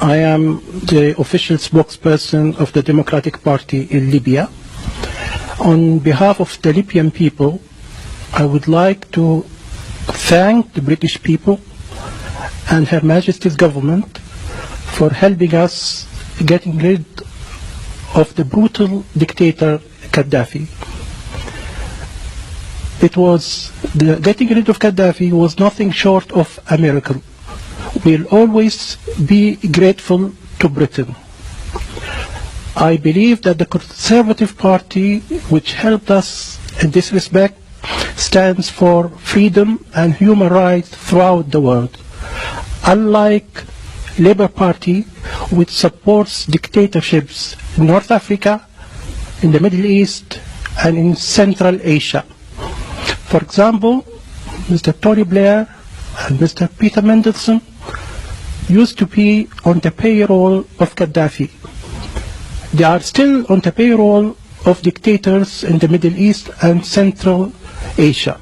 I am the official spokesperson of the Democratic Party in Libya. On behalf of the Libyan people, I would like to thank the British people and Her Majesty's government for helping us getting rid of the brutal dictator Gaddafi. Getting rid of Gaddafi was nothing short of a miracle. We'll always be grateful to Britain. I believe that the Conservative Party, which helped us in this respect, stands for freedom and human rights throughout the world. Unlike Labour Party, which supports dictatorships in North Africa, in the Middle East, and in Central Asia. For example, Mr. Tony Blair and Mr. Peter Mandelson used to be on the payroll of Gaddafi. They are still on the payroll of dictators in the Middle East and Central Asia.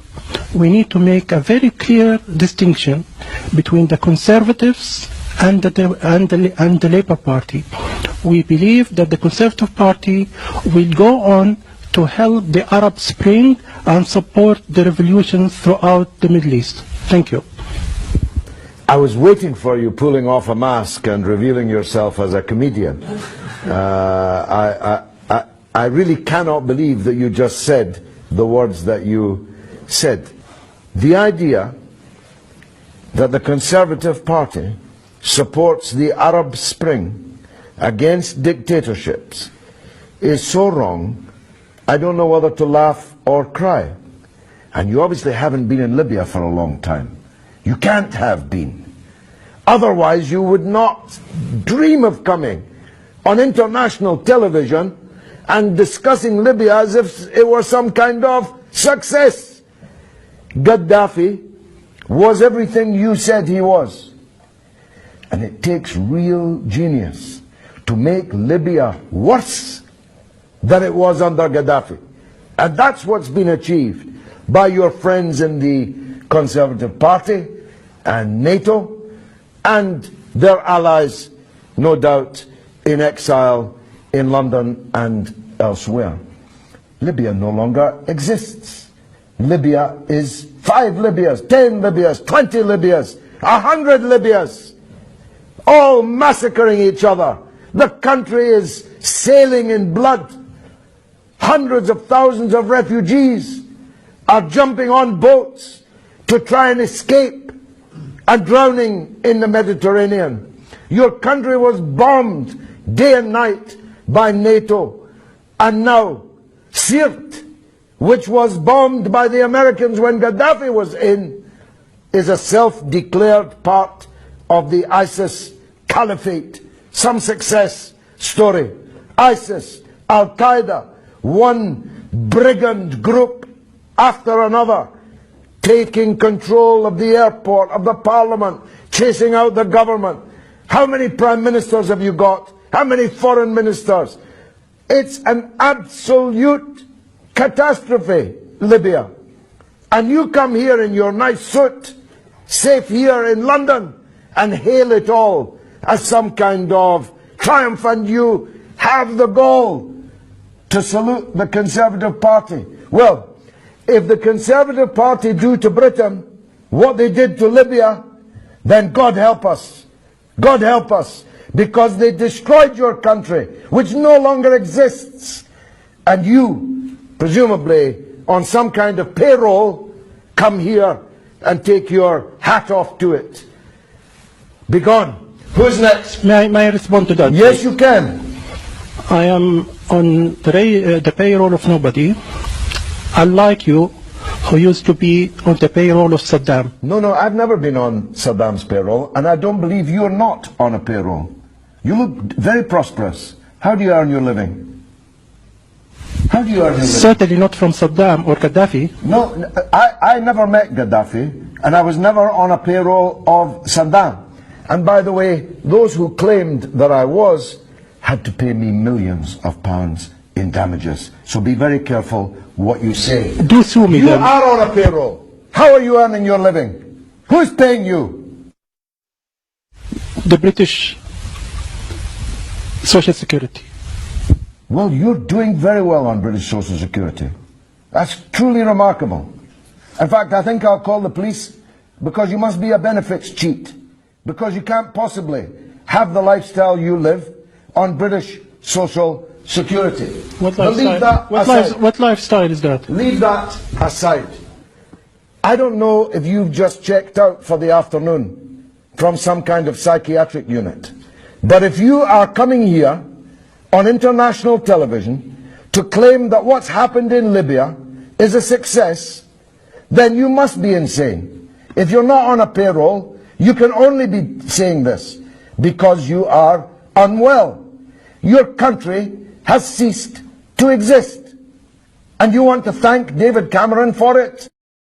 We need to make a very clear distinction between the Conservatives and the Labour Party. We believe that the Conservative Party will go on to help the Arab Spring and support the revolution throughout the Middle East. Thank you. I was waiting for you pulling off a mask and revealing yourself as a comedian. I really cannot believe that you just said the words that you said. The idea that the Conservative Party supports the Arab Spring against dictatorships is so wrong, I don't know whether to laugh or cry. And you obviously haven't been in Libya for a long time. You can't have been. Otherwise you would not dream of coming on international television and discussing Libya as if it were some kind of success. Gaddafi was everything you said he was. And it takes real genius to make Libya worse than it was under Gaddafi. And that's what's been achieved by your friends in the Conservative Party and NATO and their allies, no doubt, in exile in London and elsewhere. Libya no longer exists. Libya is 5 Libyas, 10 Libyas, 20 Libyas, 100 Libyas, all massacring each other. The country is sailing in blood. Hundreds of thousands of refugees are jumping on boats to try and escape and drowning in the Mediterranean. Your country was bombed day and night by NATO. And now Sirte, which was bombed by the Americans when Gaddafi was in, is a self-declared part of the ISIS caliphate. Some success story. ISIS, Al-Qaeda, one brigand group after another, taking control of the airport, of the parliament, chasing out the government. How many prime ministers have you got? How many foreign ministers? It's an absolute catastrophe, Libya. And you come here in your nice suit, safe here in London, and hail it all as some kind of triumph, and you have the gall to salute the Conservative Party. Well, if the Conservative Party do to Britain what they did to Libya, then God help us. God help us. Because they destroyed your country, which no longer exists. And you, presumably on some kind of payroll, come here and take your hat off to it. Be gone. Who's next? May I respond to that? Yes, you can. I am on the payroll of nobody, unlike you, who used to be on the payroll of Saddam. No, I've never been on Saddam's payroll, and I don't believe you're not on a payroll. You look very prosperous. How do you earn your living? How do you earn your living? Certainly not from Saddam or Gaddafi. No, I never met Gaddafi, and I was never on a payroll of Saddam. And by the way, those who claimed that I was had to pay me millions of pounds in damages. So be very careful what you say. Do sue me then. You are on a payroll. How are you earning your living? Who's paying you? The British Social Security. Well, you're doing very well on British Social Security. That's truly remarkable. In fact, I think I'll call the police, because you must be a benefits cheat. Because you can't possibly have the lifestyle you live on British Social Security. What But leave that aside. what lifestyle is that? Leave that aside. I don't know if you've just checked out for the afternoon from some kind of psychiatric unit. But if you are coming here on international television to claim that what's happened in Libya is a success, then you must be insane. If you're not on a payroll, you can only be saying this because you are unwell. Your country has ceased to exist. And you want to thank David Cameron for it?